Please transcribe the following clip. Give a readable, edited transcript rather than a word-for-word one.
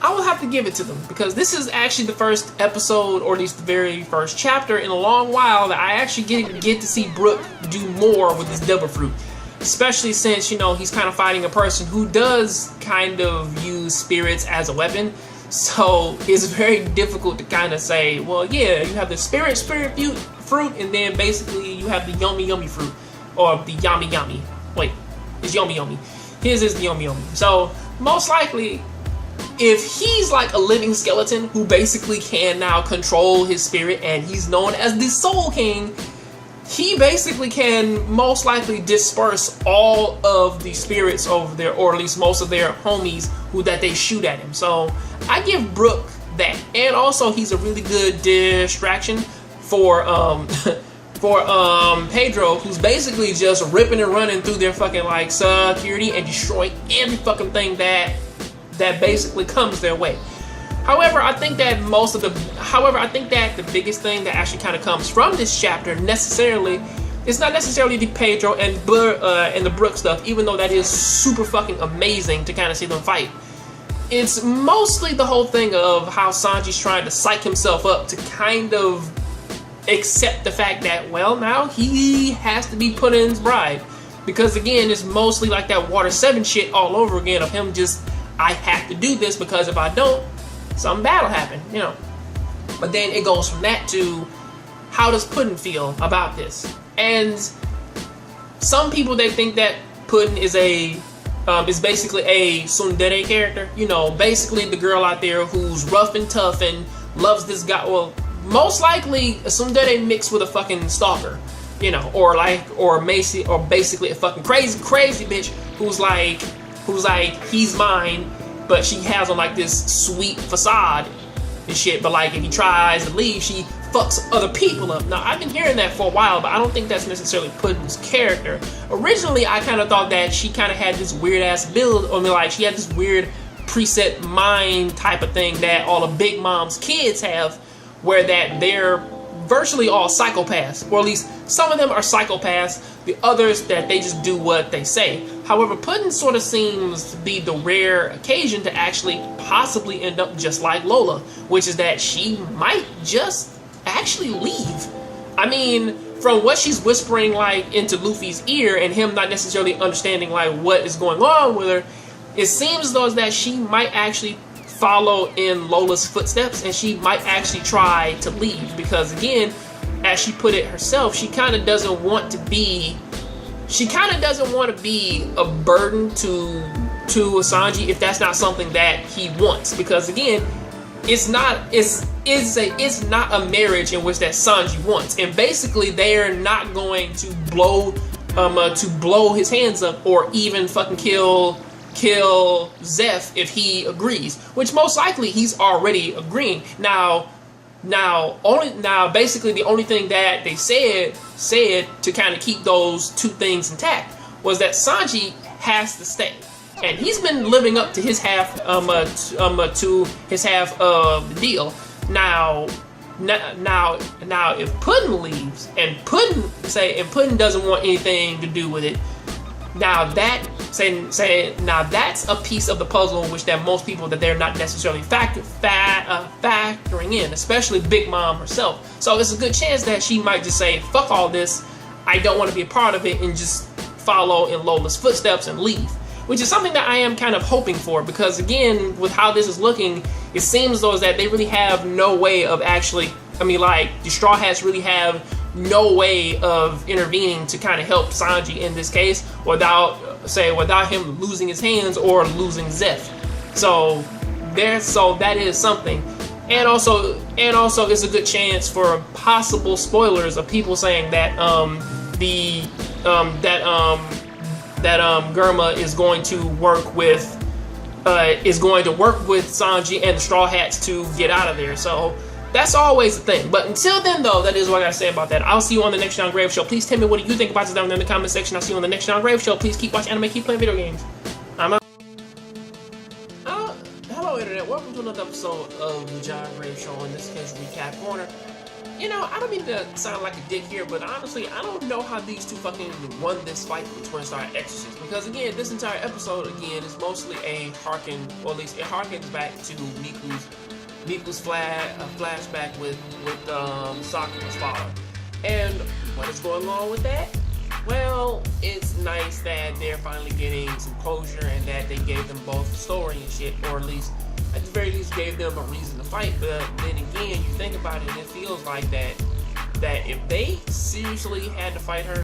I will have to give it to them, because this is actually the first episode, or at least the very first chapter in a long while, that I actually get to see Brook do more with his double fruit. Especially since, you know, he's kind of fighting a person who does kind of use spirits as a weapon. So it's very difficult to kind of say, well, yeah, you have the spirit fruit, and then basically you have the yomi fruit, or the yami. Wait, it's yomi. His is the yomi. So most likely, if he's like a living skeleton who basically can now control his spirit, and he's known as the Soul King, he basically can most likely disperse all of the spirits over there, or at least most of their homies that they shoot at him. So I give Brook that. And also he's a really good distraction for Pedro, who's basically just ripping and running through their fucking like security and destroying every fucking thing that basically comes their way. However, I think that the biggest thing that actually kind of comes from this chapter it's not necessarily the Pedro and the Brook stuff, even though that is super fucking amazing to kind of see them fight. It's mostly the whole thing of how Sanji's trying to psych himself up to kind of accept the fact that, well, now he has to be Puddin's bride. Because again, it's mostly like that Water 7 shit all over again of him just, I have to do this because if I don't, something bad will happen, you know. But then it goes from that to, how does Puddin feel about this? And some people, they think that Puddin is basically a tsundere character. You know, basically the girl out there who's rough and tough and loves this guy. Well, most likely a tsundere mixed with a fucking stalker, you know, or basically a fucking crazy bitch who's like he's mine, but she has on like this sweet facade and shit. But like if he tries to leave, she fucks other people up. Now I've been hearing that for a while, but I don't think that's necessarily Puddin's character. Originally, I kind of thought that she kind of had this weird ass build, or like she had this weird preset mind type of thing that all of Big Mom's kids have, where that they're virtually all psychopaths, or at least some of them are psychopaths, the others that they just do what they say. However, Puddin sort of seems to be the rare occasion to actually possibly end up just like Lola, which is that she might just actually leave. I mean, from what she's whispering like into Luffy's ear and him not necessarily understanding like what is going on with her, it seems as though that she might actually follow in Lola's footsteps, and she might actually try to leave, because again, as she put it herself, she kind of doesn't want to be a burden to Sanji if that's not something that he wants. Because again, it's not a marriage in which that Sanji wants, and basically they're not going to blow his hands up or even fucking kill Zeph if he agrees, which most likely he's already agreeing. Now basically the only thing that they said to kind of keep those two things intact was that Sanji has to stay, and he's been living up to his half to his half of the deal. Now if Puddin leaves and Puddin doesn't want anything to do with it, now that's a piece of the puzzle in which that most people that they're not necessarily factoring in, especially Big Mom herself. So it's a good chance that she might just say, fuck all this, I don't want to be a part of it, and just follow in Lola's footsteps and leave. Which is something that I am kind of hoping for, because again, with how this is looking, it seems though that they really have no way of actually, the Straw Hats really have no way of intervening to kind of help Sanji in this case without him losing his hands or losing Zeph. So that is something. And also it's a good chance for possible spoilers of people saying that Germa is going to work with Sanji and the Straw Hats to get out of there. So that's always the thing. But until then, though, that is what I gotta say about that. I'll see you on the next Jongravesshow Show. Please tell me what do you think about this down in the comment section. I'll see you on the next Jongravesshow Show. Please keep watching anime, keep playing video games. I'm out. Hello, Internet. Welcome to another episode of the Jongravesshow Show. In this case, Recap Corner. you know, I don't mean to sound like a dick here, but honestly, I don't know how these two fucking won this fight with Twin Star Exorcist. Because again, this entire episode, again, is mostly a or at least it harkens back to Miku's flashback with Sakura's father. And what is going on with that? Well, it's nice that they're finally getting some closure and that they gave them both a story and shit, or at least, at the very least, gave them a reason to fight. But then again, you think about it, and it feels like that if they seriously had to fight her,